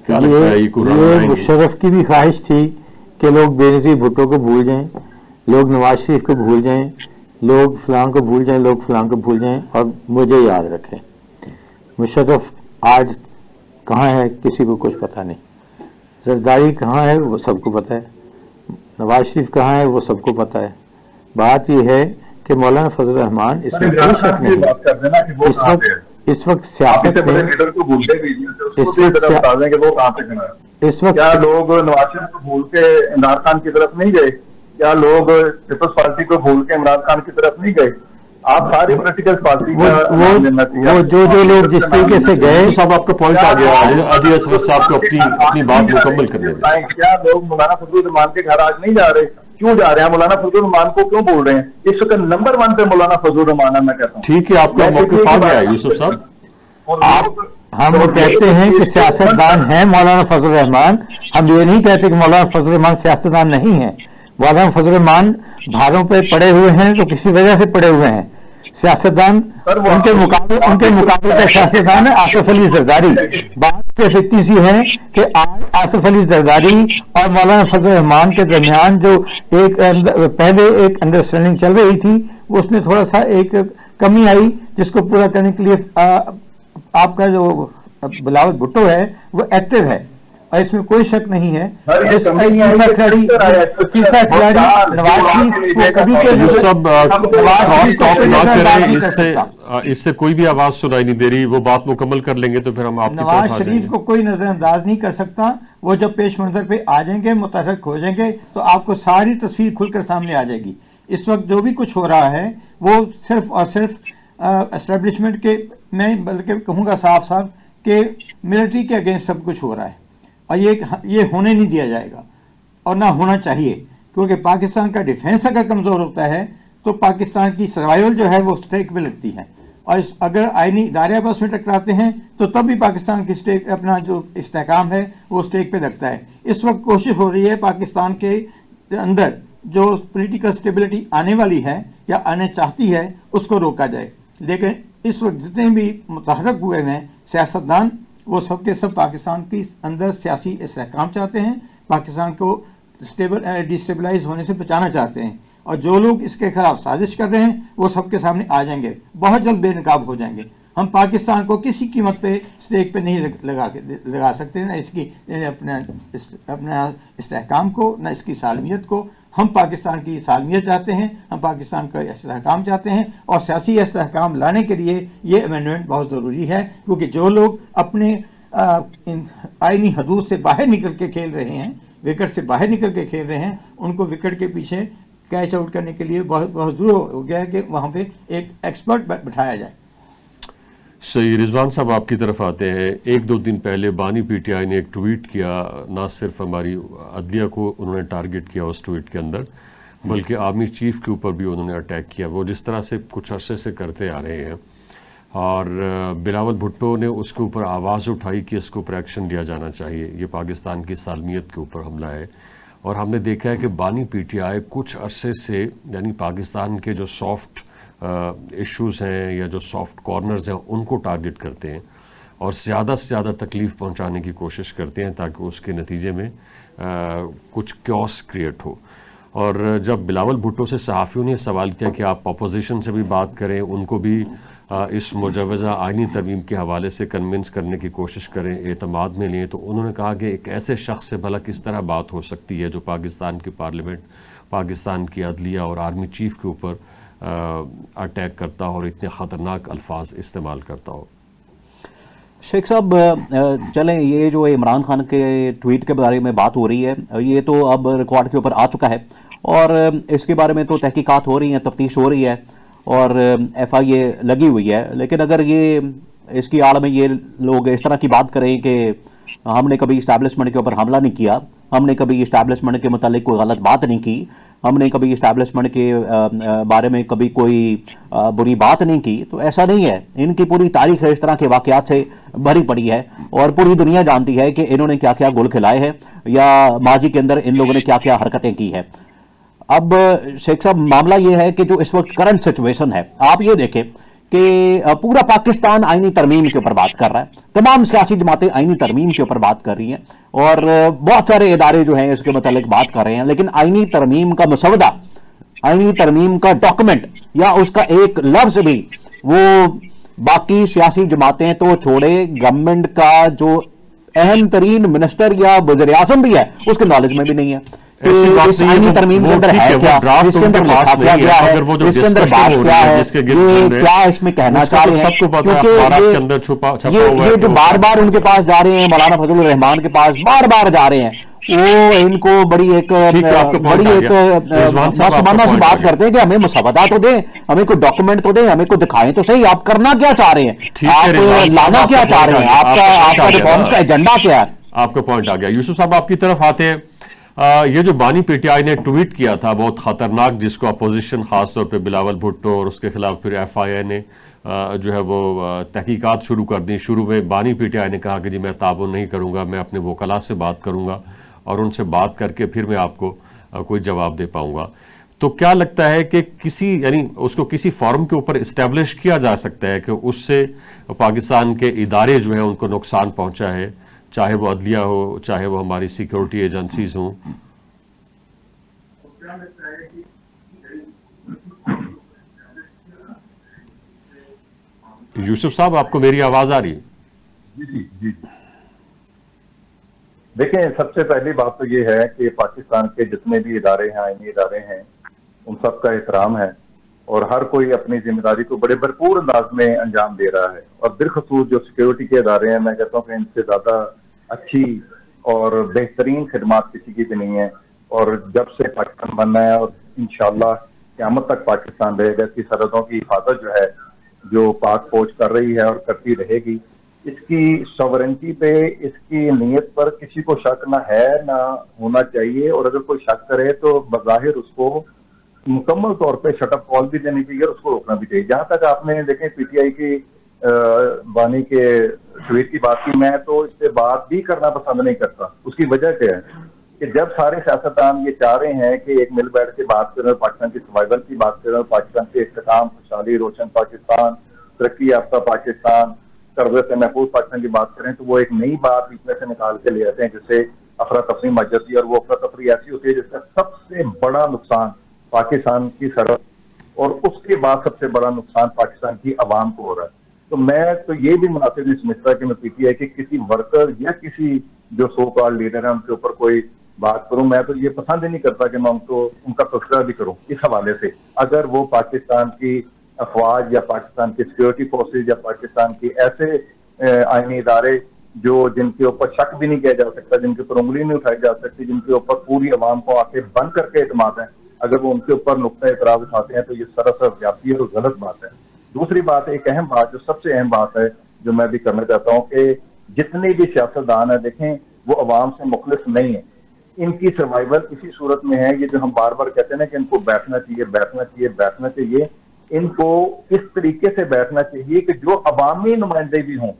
[SPEAKER 1] क्या लगता है ये
[SPEAKER 2] मुशर्रफ की भी ख्वाहिश थी कि लोग बेनज़ीर भुट्टो को भूल जाएं, लोग नवाज शरीफ को भूल जाएं, लोग फलां को भूल जाएं, लोग फलां को भूल जाएं और मुझे याद रखें। मुशर्रफ आज कहाँ है किसी को कुछ पता नहीं, जरदारी कहाँ है वो सबको पता है, नवाज शरीफ कहाँ है वो सबको पता है। बात यह है कि मौलाना फजलुर रहमान इसमें कोई शक नहीं, इस वक्त सियासत में इस वक्त
[SPEAKER 4] क्या लोग नवाज शरीफ को भूल के इमरान खान की तरफ नहीं गए? क्या लोग पीपल्स पार्टी को भूल के इमरान खान की तरफ नहीं गए? आप सारी पॉलिटिकल पार्टी का
[SPEAKER 2] वो जो लोग जिस तरीके से गए,
[SPEAKER 1] साहब आपका पॉइंट आ गया है, अली असगर साहब को अपनी बात मुकम्मल करने दें।
[SPEAKER 4] क्या लोग मौलाना फजलुर रहमान के घर आज नहीं जा रहे? क्यों जा रहे हैं? मौलाना फजलुर रहमान को क्यों बोल रहे हैं? इस वक्त नंबर 1 पे मौलाना फजलुर रहमान है। मैं कहता हूँ
[SPEAKER 1] ठीक है, आपका मौक़िफ़ आ गया यूसुफ साहब।
[SPEAKER 2] हम कहते हैं कि सियासतदान है मौलाना फजलुर रहमान, हम ये नहीं कहते कि मौलाना फजलुर रहमान सियासतदान नहीं है। मौलाना फजलुर रहमान भारों पे पड़े हुए हैं तो किसी वजह से पड़े हुए हैं। सियासतदान उनके मुकाबले का सियासतदान है आसिफ अली जरदारी। बात सिर्फ इतनी सी है कि आज आसिफ अली जरदारी और मौलाना फजलुर रहमान के दरमियान जो एक पहले एक अंडरस्टैंडिंग चल रही थी, उसमें थोड़ा सा एक कमी आई, जिसको पूरा करने के लिए आपका जो बिलावल भुट्टो है वो एक्टिव है। اور اس میں کوئی شک نہیں ہے
[SPEAKER 4] سر، یہ سمجھ نہیں آئی
[SPEAKER 2] تیسرا
[SPEAKER 4] کہ
[SPEAKER 2] کھلاڑی
[SPEAKER 4] کس طرح ہے؟
[SPEAKER 2] تیسرا کھلاڑی نواز شریف کو کبھی کے
[SPEAKER 1] یہ سب کراس ٹاک نہ کریں،
[SPEAKER 2] نہیں کر
[SPEAKER 1] اس سے کوئی بھی آواز سنائی نہیں دے رہی. وہ بات مکمل کر لیں گے تو پھر ہم آپ کی طرف
[SPEAKER 2] نواز
[SPEAKER 1] آ جائیں
[SPEAKER 2] شریف
[SPEAKER 1] گے.
[SPEAKER 2] کو کوئی نظر انداز نہیں کر سکتا. وہ جب پیش منظر پہ آ جائیں گے، متحرک ہو جائیں گے، تو آپ کو ساری تصویر کھل کر سامنے آ جائے گی. اس وقت جو بھی کچھ ہو رہا ہے وہ صرف اور صرف اسٹیبلشمنٹ کے، میں بلکہ کہوں گا صاف صاف کہ ملٹری کے اگینسٹ سب کچھ ہو رہا ہے، اور یہ ہونے نہیں دیا جائے گا اور نہ ہونا چاہیے. کیونکہ پاکستان کا ڈیفینس اگر کمزور ہوتا ہے تو پاکستان کی سروائیول جو ہے وہ اسٹیک پہ لگتی ہے. اور اگر آئینی ادارے آپس میں ٹکراتے ہیں تو تب بھی پاکستان کی اسٹیک، اپنا جو استحکام ہے وہ اسٹیک پہ لگتا ہے. اس وقت کوشش ہو رہی ہے پاکستان کے اندر جو پولیٹیکل سٹیبلٹی آنے والی ہے یا آنے چاہتی ہے اس کو روکا جائے. لیکن اس وقت جتنے بھی متحرک ہوئے ہیں سیاستدان، وہ سب کے سب پاکستان کی اندر سیاسی استحکام چاہتے ہیں، پاکستان کو ڈیسٹیبلائز ہونے سے بچانا چاہتے ہیں. اور جو لوگ اس کے خلاف سازش کر رہے ہیں وہ سب کے سامنے آ جائیں گے، بہت جلد بے نقاب ہو جائیں گے. ہم پاکستان کو کسی قیمت پہ اسٹیک پہ نہیں لگا سکتے، نہ اس کی اپنا استحکام کو، نہ اس کی سالمیت کو. ہم پاکستان کی سالمیت چاہتے ہیں، ہم پاکستان کا استحکام چاہتے ہیں، اور سیاسی استحکام لانے کے لیے یہ امینڈمنٹ بہت ضروری ہے. کیونکہ جو لوگ اپنے آئینی حدود سے باہر نکل کے کھیل رہے ہیں، وکٹ سے باہر نکل کے کھیل رہے ہیں، ان کو وکٹ کے پیچھے کیچ آؤٹ کرنے کے لیے بہت ضرور ہو گیا ہے کہ وہاں پہ ایک ایکسپرٹ بٹھایا جائے.
[SPEAKER 1] صحیح. رضوان صاحب آپ کی طرف آتے ہیں. ایک دو دن پہلے بانی پی ٹی آئی نے ایک ٹویٹ کیا، نہ صرف ہماری عدلیہ کو انہوں نے ٹارگٹ کیا اس ٹویٹ کے اندر، بلکہ آرمی چیف کے اوپر بھی انہوں نے اٹیک کیا، وہ جس طرح سے کچھ عرصے سے کرتے آ رہے ہیں. اور بلاول بھٹو نے اس کے اوپر آواز اٹھائی کہ اس کے اوپر ایکشن لیا جانا چاہیے، یہ پاکستان کی سالمیت کے اوپر حملہ ہے. اور ہم نے دیکھا ہے کہ بانی پی ٹی آئی کچھ عرصے سے یعنی پاکستان کے جو سافٹ ایشوز ہیں یا جو سافٹ کارنرز ہیں ان کو ٹارگٹ کرتے ہیں اور زیادہ سے زیادہ تکلیف پہنچانے کی کوشش کرتے ہیں تاکہ اس کے نتیجے میں کچھ کیوس کریٹ ہو. اور جب بلاول بھٹو سے صحافیوں نے سوال کیا کہ آپ اپوزیشن سے بھی بات کریں، ان کو بھی اس مجوزہ آئینی ترمیم کے حوالے سے کنونس کرنے کی کوشش کریں، اعتماد میں لیں، تو انہوں نے کہا کہ ایک ایسے شخص سے بھلا کس طرح بات ہو سکتی ہے جو پاکستان کی پارلیمنٹ، پاکستان کی عدلیہ اور آرمی چیف کے اوپر اٹیک کرتا ہو اور اتنے خطرناک الفاظ استعمال کرتا ہو.
[SPEAKER 3] شیخ صاحب چلیں، یہ جو عمران خان کے ٹویٹ کے بارے میں بات ہو رہی ہے یہ تو اب ریکارڈ کے اوپر آ چکا ہے اور اس کے بارے میں تو تحقیقات ہو رہی ہیں، تفتیش ہو رہی ہے اور ایف آئی اے لگی ہوئی ہے. لیکن اگر یہ اس کی آڑ میں یہ لوگ اس طرح کی بات کریں کہ ہم نے کبھی اسٹیبلشمنٹ کے اوپر حملہ نہیں کیا، ہم نے کبھی اسٹیبلشمنٹ کے متعلق کوئی غلط بات نہیں کی، ہم نے کبھی اسٹیبلشمنٹ کے بارے میں کبھی کوئی بری بات نہیں کی، تو ایسا نہیں ہے. ان کی پوری تاریخ اس طرح کے واقعات سے بھری پڑی ہے اور پوری دنیا جانتی ہے کہ انہوں نے کیا کیا گول کھلائے ہیں یا ماضی کے اندر ان لوگوں نے کیا کیا حرکتیں کی ہیں. اب شیخ صاحب معاملہ یہ ہے کہ جو اس وقت کرنٹ سچویشن ہے، آپ یہ دیکھیں کہ پورا پاکستان آئینی ترمیم کے اوپر بات کر رہا ہے، تمام سیاسی جماعتیں آئینی ترمیم کے اوپر بات کر رہی ہیں اور بہت سارے ادارے جو ہیں اس کے متعلق بات کر رہے ہیں. لیکن آئینی ترمیم کا مسودہ، آئینی ترمیم کا ڈاکومنٹ یا اس کا ایک لفظ بھی وہ باقی سیاسی جماعتیں تو چھوڑے، گورنمنٹ کا جو اہم ترین منسٹر یا وزیر اعظم بھی ہے اس کے نالج میں بھی نہیں ہے. اس آئینی ترمیم کے اندر ہے کیا، اس کے اندر لکھا کیا گیا ہے، اس کے اندر بات کیا ہے، یہ کیا اس میں کہنا چاہ رہے ہیں. کیونکہ یہ جو بار بار ان کے پاس جا رہے ہیں، مولانا فضل الرحمان کے پاس بار بار جا رہے ہیں، وہ ان کو بڑی ایک مسلمانہ سی بات کرتے ہیں کہ ہمیں مسودہ تو دیں، ہمیں کوئی ڈاکومنٹ تو دیں، ہمیں کوئی دکھائیں تو صحیح آپ کرنا کیا چاہ رہے ہیں، آپ لانا کیا چاہ رہے ہیں، آپ کا ریفارمز کا ایجنڈا کیا ہے.
[SPEAKER 1] آپ کا پوائنٹ آ گیا. یوسف صاحب آپ کی طرف آتے ہیں. یہ جو بانی پی ٹی آئی نے ٹویٹ کیا تھا بہت خطرناک، جس کو اپوزیشن خاص طور پہ بلاول بھٹو اور اس کے خلاف پھر ایف آئی اے نے جو ہے وہ تحقیقات شروع کر دی. شروع میں بانی پی ٹی آئی نے کہا کہ جی میں تعاون نہیں کروں گا، میں اپنے وکلاء سے بات کروں گا اور ان سے بات کر کے پھر میں آپ کو کوئی جواب دے پاؤں گا. تو کیا لگتا ہے کہ یعنی اس کو کسی فورم کے اوپر اسٹیبلش کیا جا سکتا ہے کہ اس سے پاکستان کے ادارے جو ہیں ان کو نقصان پہنچا ہے، چاہے وہ عدلیہ ہو، چاہے وہ ہماری سیکیورٹی ایجنسیز ہوں؟ یوسف صاحب آپ کو میری آواز آ رہی ہے؟
[SPEAKER 4] دیکھیں سب سے پہلی بات تو یہ ہے کہ پاکستان کے جتنے بھی ادارے ہیں، آئینی ادارے ہیں، ان سب کا احترام ہے اور ہر کوئی اپنی ذمہ داری کو بڑے بھرپور انداز میں انجام دے رہا ہے. اور بالخصوص جو سیکیورٹی کے ادارے ہیں، میں کہتا ہوں کہ ان سے زیادہ اچھی اور بہترین خدمات کسی کی بھی نہیں ہے. اور جب سے پاکستان بننا ہے اور انشاءاللہ قیامت تک پاکستان رہے گا، اس کی سرحدوں کی حفاظت جو ہے جو پاک فوج کر رہی ہے اور کرتی رہے گی. اس کی سوورنٹی پہ، اس کی نیت پر کسی کو شک نہ ہے نہ ہونا چاہیے، اور اگر کوئی شک کرے تو بظاہر اس کو مکمل طور پہ شٹ اپ کال بھی دینی چاہیے اور اس کو روکنا بھی چاہیے. جہاں تک آپ نے دیکھیں پی ٹی آئی کی بانی کے ٹویٹ کی بات کی، میں تو اس پہ بات بھی کرنا پسند نہیں کرتا. اس کی وجہ کیا ہے کہ جب سارے سیاستدان یہ چاہ رہے ہیں کہ ایک مل بیٹھ کے بات کریں، پاکستان کی سروائیول کی بات کریں، پاکستان کے اختتام، خوشحالی، روشن پاکستان، ترقی یافتہ پاکستان، قرضے سے محفوظ پاکستان کی بات کریں، تو وہ ایک نئی بات اس میں سے نکال کے لے آتے ہیں جسے افراتفری مچ جاتی ہے. اور وہ افراتفری ایسی ہوتی ہے جس کا سب سے بڑا نقصان پاکستان کی سرحد اور اس کے بعد سب سے بڑا نقصان پاکستان کی عوام کو ہو رہا ہے. تو میں تو یہ بھی مناسب نہیں سمجھتا کہ میں پی ٹی آئی کے کسی ورکر یا کسی جو سو کال لیڈر ہیں ان کے اوپر کوئی بات کروں. میں تو یہ پسند ہی نہیں کرتا کہ میں ان کا تذکرہ بھی کروں اس حوالے سے. اگر وہ پاکستان کی افواج یا پاکستان کی سیکیورٹی فورسز یا پاکستان کی ایسے آئینی ادارے جو جن کے اوپر شک بھی نہیں کیا جا سکتا، جن کے اوپر انگلی نہیں اٹھائی جا سکتی، جن کے اوپر پوری عوام کو آ کے بند کر کے اعتماد ہے، اگر وہ ان کے اوپر نقطہ اعتراض اٹھاتے ہیں تو یہ سراسر زیادتی ہے اور غلط بات ہے. دوسری بات، ایک اہم بات جو سب سے اہم بات ہے جو میں بھی کرنا چاہتا ہوں کہ جتنے بھی سیاستدان ہیں دیکھیں وہ عوام سے مخلص نہیں ہیں. ان کی سروائیول اسی صورت میں ہے، یہ جو ہم بار بار کہتے ہیں نا کہ ان کو بیٹھنا چاہیے بیٹھنا چاہیے بیٹھنا چاہیے، ان کو اس طریقے سے بیٹھنا چاہیے کہ جو عوامی نمائندے بھی ہوں.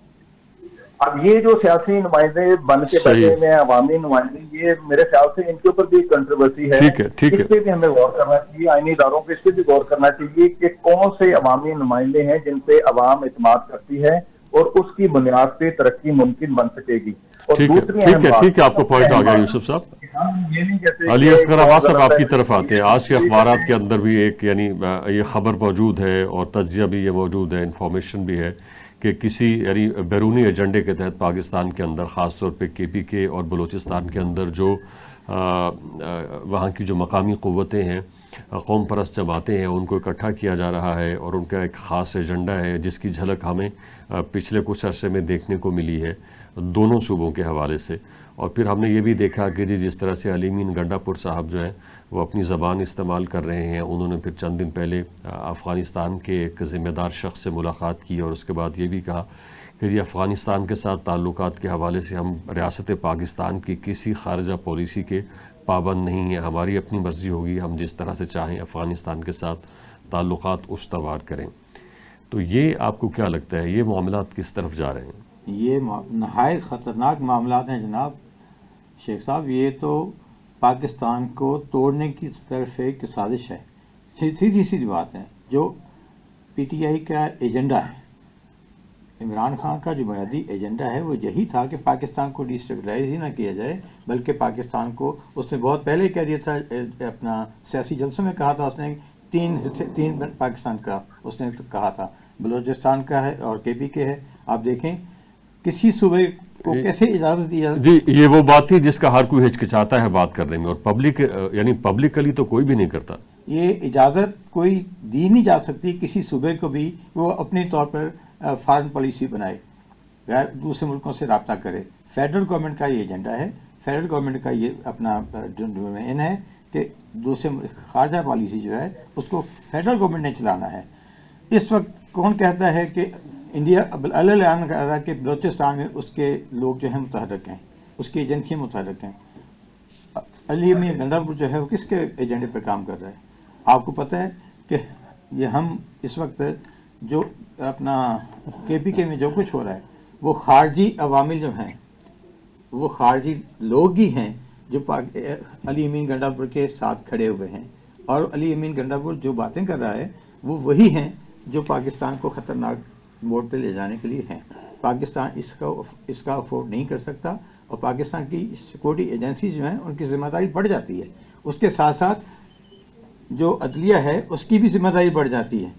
[SPEAKER 4] اب یہ جو سیاسی نمائندے بن کے بیٹھے
[SPEAKER 1] صحیح.
[SPEAKER 4] ہوئے ہیں عوامی نمائندے، یہ میرے خیال سے ان کے اوپر بھی کنٹروورسی ہے.
[SPEAKER 1] ٹھیک ہے
[SPEAKER 4] اس پہ بھی ہمیں غور کرنا چاہیے، آئینی اداروں پہ اس پہ بھی غور کرنا چاہیے کہ کون سے عوامی نمائندے ہیں جن پہ عوام اعتماد کرتی ہے اور اس کی بنیاد پہ ترقی ممکن بن سکے گی. اور دوسری اہم بات،
[SPEAKER 1] ٹھیک ہے آپ کو پوائنٹ آ گیا یوسف صاحب.
[SPEAKER 4] ہم یہ نہیں کہتے
[SPEAKER 1] علی اصغر عباس صاحب آپ کی
[SPEAKER 4] کہ
[SPEAKER 1] طرف آتے ہیں. آج کے اخبارات کے اندر بھی ایک یعنی یہ خبر موجود ہے اور تجزیہ بھی یہ موجود ہے، انفارمیشن بھی ہے کہ کسی یعنی بیرونی ایجنڈے کے تحت پاکستان کے اندر خاص طور پہ کے پی کے اور بلوچستان کے اندر جو وہاں کی جو مقامی قوتیں ہیں، قوم پرست جماعتیں ہیں، ان کو اکٹھا کیا جا رہا ہے اور ان کا ایک خاص ایجنڈا ہے جس کی جھلک ہمیں پچھلے کچھ عرصے میں دیکھنے کو ملی ہے دونوں صوبوں کے حوالے سے. اور پھر ہم نے یہ بھی دیکھا کہ جس طرح سے علی امین گنڈا پور صاحب جو ہیں وہ اپنی زبان استعمال کر رہے ہیں. انہوں نے پھر چند دن پہلے افغانستان کے ایک ذمہ دار شخص سے ملاقات کی اور اس کے بعد یہ بھی کہا کہ افغانستان کے ساتھ تعلقات کے حوالے سے ہم ریاست پاکستان کی کسی خارجہ پالیسی کے پابند نہیں ہیں، ہماری اپنی مرضی ہوگی، ہم جس طرح سے چاہیں افغانستان کے ساتھ تعلقات استوار کریں. تو یہ آپ کو کیا لگتا ہے یہ معاملات کس طرف جا رہے ہیں؟
[SPEAKER 2] یہ نہایت خطرناک معاملات ہیں جناب شیخ صاحب. یہ تو پاکستان کو توڑنے کی طرف ایک سازش ہے. سیدھی سیدھی بات ہے. جو پی ٹی آئی کا ایجنڈا ہے، عمران خان کا جو بنیادی ایجنڈا ہے وہ یہی تھا کہ پاکستان کو ڈیسٹیبلائز ہی نہ کیا جائے، بلکہ پاکستان کو اس نے بہت پہلے کہہ دیا تھا، اپنا سیاسی جلسوں میں کہا تھا اس نے تین پاکستان کا اس نے کہا تھا، بلوچستان کا ہے اور کے پی کے ہے. آپ دیکھیں کسی صوبے کو کیسے اجازت دی جائے.
[SPEAKER 1] جی یہ وہ بات تھی جس کا ہر کوئی ہچکچاتا ہے بات کرنے میں، اور پبلک یعنی پبلکلی تو کوئی بھی نہیں کرتا.
[SPEAKER 2] یہ اجازت کوئی دی نہیں جا سکتی کسی صوبے کو بھی وہ اپنے طور پر فارن پالیسی بنائے، غیر دوسرے ملکوں سے رابطہ کرے. فیڈرل گورنمنٹ کا یہ ایجنڈا ہے، فیڈرل گورنمنٹ کا یہ اپنا ڈومین ہے کہ دوسرے خارجہ پالیسی جو ہے اس کو فیڈرل گورنمنٹ نے چلانا ہے. اس وقت کون کہتا ہے کہ انڈیا اعلان کر رہا ہے کہ بلوچستان میں اس کے لوگ جو ہیں متحرک ہیں، اس کی ایجنسیاں متحرک ہیں. علی امین گنڈا پور جو ہے وہ کس کے ایجنڈے پہ کام کر رہا ہے؟ آپ کو پتہ ہے کہ یہ ہم اس وقت جو اپنا کے پی کے میں جو کچھ ہو رہا ہے وہ خارجی عوامل جو ہیں وہ خارجی لوگ ہی ہیں جو علی امین گنڈا پور کے ساتھ کھڑے ہوئے ہیں. اور علی امین گنڈا پور جو باتیں کر رہا ہے وہ وہی ہیں جو پاکستان کو خطرناک موڑ پہ لے جانے کے لیے ہیں. پاکستان اس کا افورڈ نہیں کر سکتا، اور پاکستان کی سیکورٹی ایجنسیز جو ہیں ان کی ذمہ داری بڑھ جاتی ہے. اس کے ساتھ ساتھ جو عدلیہ ہے اس کی بھی ذمہ داری بڑھ جاتی ہے.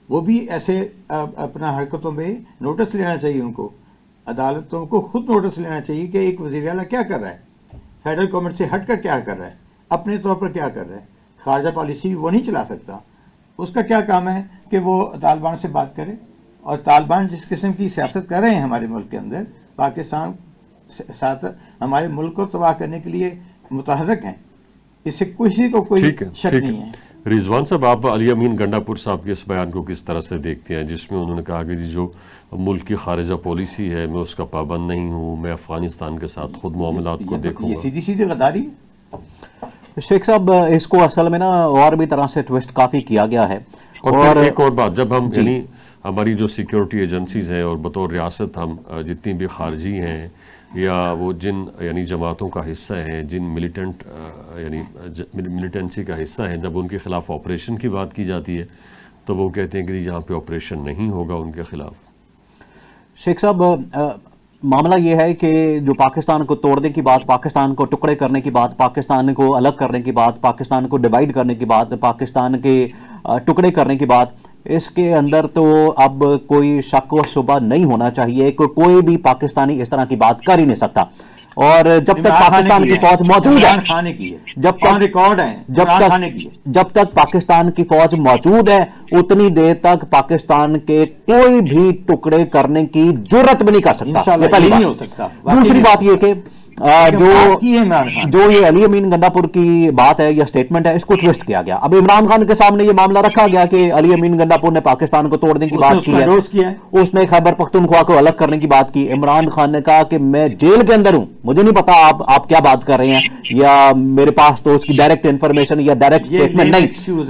[SPEAKER 2] وہ بھی ایسے اپنا حرکتوں میں نوٹس لینا چاہیے، ان کو عدالتوں کو خود نوٹس لینا چاہیے کہ ایک وزیر اعلیٰ کیا کر رہا ہے. फेडरल गवर्नमेंट से हटकर क्या कर रहा है, अपने तौर पर क्या कर रहा है, खारजा पॉलिसी वो नहीं चला सकता। उसका क्या काम है कि वो तालिबान से बात करे, और तालिबान जिस किस्म की सियासत कर रहे हैं हमारे मुल्क के अंदर, पाकिस्तान साथ हमारे मुल्क को तबाह करने के लिए मुतहर्रिक हैं, इससे किसी को कोई शक नहीं है।
[SPEAKER 1] रिजवान साहब, आप अली अमीन गंडापुर साहब के इस बयान को किस तरह से देखते हैं, जिसमें उन्होंने कहा कि जी जो मुल्क की खारिजा पॉलिसी है मैं उसका पाबंद नहीं हूँ, मैं अफगानिस्तान के साथ खुद मामलात को देखूंगा।
[SPEAKER 2] ये सीधी सीधी गद्दारी है।
[SPEAKER 3] शेख साहब, इसको असल में ना और भी तरह से ट्विस्ट काफ़ी किया गया है।
[SPEAKER 1] और एक और बात, जब हम यानी हमारी जो सिक्योरिटी एजेंसीज हैं और बतौर रियासत हम जितनी भी खारजी हैं या वो जिन यानी जमातों का हिस्सा हैं, जिन मिलिटेंट यानी मिलिटेंसी का हिस्सा हैं, जब उनके खिलाफ ऑपरेशन की बात की जाती है तो वो कहते हैं कि यहाँ पे ऑपरेशन नहीं होगा उनके खिलाफ।
[SPEAKER 3] शेख साहब, मामला ये है कि जो पाकिस्तान को तोड़ने की बात, पाकिस्तान को टुकड़े करने की बात, पाकिस्तान को अलग करने की बात, पाकिस्तान को डिवाइड करने की बात, पाकिस्तान के टुकड़े करने की बात, इसके अंदर तो अब कोई शक व शुबा नहीं होना चाहिए कि कोई भी पाकिस्तानी इस तरह की बात कर ही नहीं सकता। और जब तक पाकिस्तान की फौज मौजूद है, जब तक पाकिस्तान की फौज मौजूद है, उतनी देर तक पाकिस्तान के कोई भी टुकड़े करने की जुर्रत भी नहीं कर सकता।
[SPEAKER 2] नहीं हो सकता।
[SPEAKER 3] दूसरी बात ये कि जो ये अली अमीन गंडापुर की बात है या स्टेटमेंट है, इसको ट्विस्ट किया गया। अब इमरान खान के सामने ये मामला रखा गया कि अली अमीन गंडापुर ने पाकिस्तान को तोड़ने की बात की है, उसने खैबर पख्तूनख्वा को अलग करने की बात की। इमरान खान ने कहा कि मैं जेल के अंदर हूं, मुझे नहीं पता आप क्या बात कर रहे हैं, या मेरे पास तो उसकी डायरेक्ट इंफॉर्मेशन या डायरेक्ट स्टेटमेंट नहीं,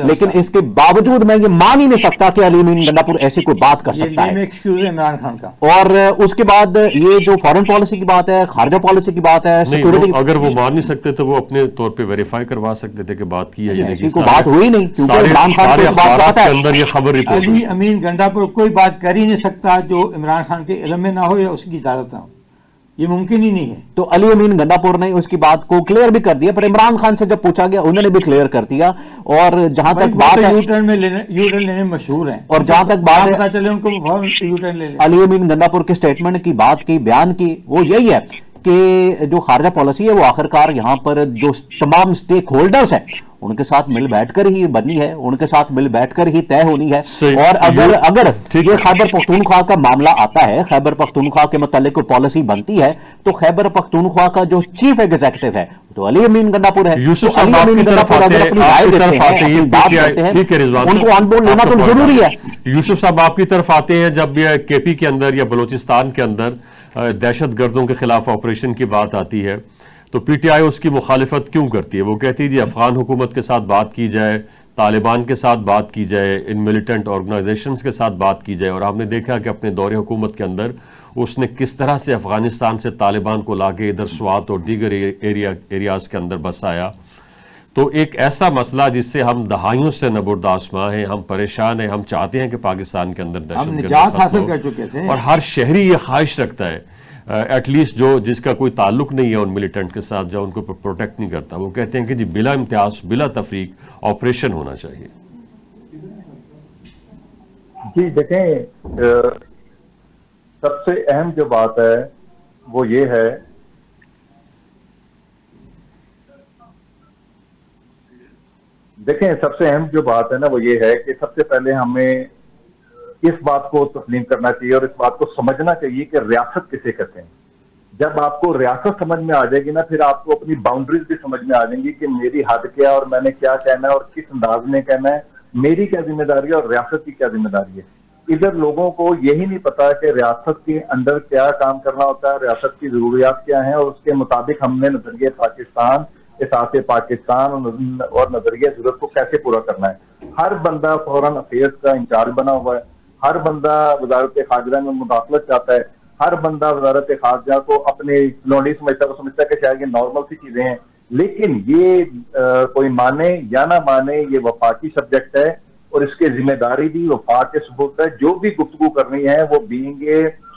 [SPEAKER 3] लेकिन इसके बावजूद मैं ये मान ही नहीं सकता कि अली अमीन गंडापुर ऐसी कोई बात कर सकता है।
[SPEAKER 2] इमरान खान का।
[SPEAKER 3] और उसके बाद ये जो फॉरेन पॉलिसी की बात है, खारजा पॉलिसी की बात है,
[SPEAKER 1] नहीं, अगर वो मान नहीं सकते तो वो अपने तौर पे वेरीफाई करवा सकते थे कि बात की है,
[SPEAKER 3] ऐसी कोई बात हुई नहीं, क्योंकि इमरान खान को बात
[SPEAKER 1] के अंदर ये खबर रिपोर्ट
[SPEAKER 2] अली अमीन गंडापुर कोई बात कर ही नहीं सकता जो इमरान खान के इल्म में ना हो या उसकी इजाजत ना हो, ये मुमकिन ही नहीं है।
[SPEAKER 3] तो अली अमीन गंडापुर ने उसकी बात को क्लियर भी कर दिया, पर इमरान खान से जब पूछा गया उन्होंने भी क्लियर कर दिया। और जहां तक बात है,
[SPEAKER 2] यूटर्न लेने मशहूर हैं,
[SPEAKER 3] और जहां तक बात
[SPEAKER 2] पता चले उनको यूटर्न ले
[SPEAKER 3] अली अमीन गंडापुर के स्टेटमेंट की बात की, बयान की, वो यही है कि जो खारजा पॉलिसी है वो आखिरकार यहाँ पर जो तमाम स्टेक होल्डर्स हैं उनके साथ मिल बैठकर ही बनी है, उनके साथ मिल बैठकर ही तय होनी है। और अगर ये खैबर पख्तूनख्वा का मामला आता है, खैबर पख्तूनख्वा के मुतालिक कोई पॉलिसी बनती है, तो खैबर पख्तूनख्वा का जो चीफ एग्जीक्यूटिव है तो अली अमीन गंडापुर है।
[SPEAKER 1] यूसुफ साहब आपकी तरफ आते हैं, ठीक है रिजवान,
[SPEAKER 3] उनको ऑन बोर्ड लेना तो जरूरी है।
[SPEAKER 1] यूसुफ साहब आपकी तरफ आते हैं, जब केपी के अंदर या बलूचिस्तान के अंदर दहशत गर्दों के खिलाफ ऑपरेशन की बात आती है तो पीटीआई उसकी मुखालिफत क्यों करती है? वो कहती है जी अफगान हुकूमत के साथ बात की जाए, तालिबान के साथ बात की जाए, इन मिलिटेंट ऑर्गेनाइजेशंस के साथ बात की जाए। और आपने देखा कि अपने दौरे हुकूमत के अंदर उसने किस तरह से अफगानिस्तान से तालिबान को लाके इधर स्वात और दीगर एरियाज के अंदर बसाया। तो एक ऐसा मसला जिससे हम दहाइयों से नबुर्दाशमा हैं, हम परेशान हैं, हम चाहते हैं कि पाकिस्तान के अंदर
[SPEAKER 2] दहशतगर्द हासिल कर चुके थे,
[SPEAKER 1] और हर शहरी ये ख्वाहिश रखता है एटलीस्ट जो जिसका कोई ताल्लुक नहीं है उन मिलिटेंट के साथ, जो उनको प्रोटेक्ट नहीं करता, वो कहते हैं कि जी बिला इम्तियाज बिला तफरीक ऑपरेशन होना चाहिए।
[SPEAKER 4] जी देखें, सबसे अहम जो बात है वो ये है सबसे अहम जो बात है ना वो ये है कि सबसे पहले हमें इस बात को तस्लीम करना चाहिए और इस बात को समझना चाहिए कि रियासत किसे कहते हैं। जब आपको रियासत समझ में आ जाएगी ना, फिर आपको अपनी बाउंड्रीज भी समझ में आ जाएंगी कि मेरी हद क्या और मैंने क्या कहना है और किस अंदाज में कहना है, मेरी क्या जिम्मेदारी है और रियासत की क्या जिम्मेदारी है। इधर लोगों को यही नहीं पता कि रियासत के अंदर क्या काम करना होता है, रियासत की जरूरियात क्या है, और उसके मुताबिक हमने नजरिए पाकिस्तान, एहसास पाकिस्तान और नजरिए जरूरत को कैसे पूरा करना है। हर बंदा फॉरेन अफेयर्स का इंचार्ज बना हुआ है, हर बंदा वजारत खारजा में मुदाखलत चाहता है, हर बंदा वजारत खारजा को अपने लोंडी समझता है कि शायद ये नॉर्मल सी चीजें हैं। लेकिन ये कोई माने या ना माने, ये वफाकी सब्जेक्ट है और इसकी जिम्मेदारी भी वफाक के सबूत है। जो भी गुफ्तगू करनी है वो बीइंग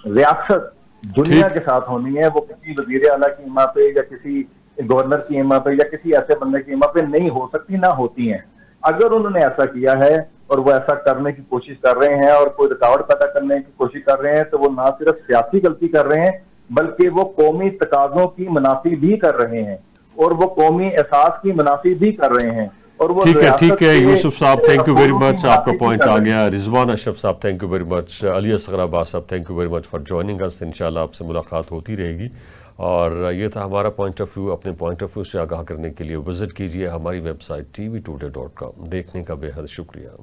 [SPEAKER 4] रियासत दुनिया के साथ होनी है, वो किसी वजीर आला की इमा पे या किसी गवर्नर की इमा पे या किसी ऐसे बंदे की इमा पे नहीं हो सकती, ना होती हैं। अगर उन्होंने ऐसा किया है और वो ऐसा करने की कोशिश कर रहे हैं और कोई रुकावट पैदा करने की कोशिश कर रहे हैं, तो वो ना सिर्फ सियासी गलती कर रहे हैं बल्कि वो कौमी तकाज़ों की मुनाफी भी कर रहे हैं। اور وہ قومی احساس کی منافی بھی کر رہے ہیں. اور وہ
[SPEAKER 1] ٹھیک ہے یوسف صاحب, تھینک یو ویری مچ, آپ کا پوائنٹ آ گیا. Rizwan Ashraf Sahab thank you very much. Ali Asghar Abbas Sahab thank you very much for joining us. انشاءاللہ آپ سے ملاقات ہوتی رہے گی. اور یہ تھا ہمارا پوائنٹ آف ویو. اپنے پوائنٹ آف ویو سے آگاہ کرنے کے لیے وزٹ کیجیے ہماری ویب سائٹ TV Today.com. دیکھنے کا بے حد شکریہ.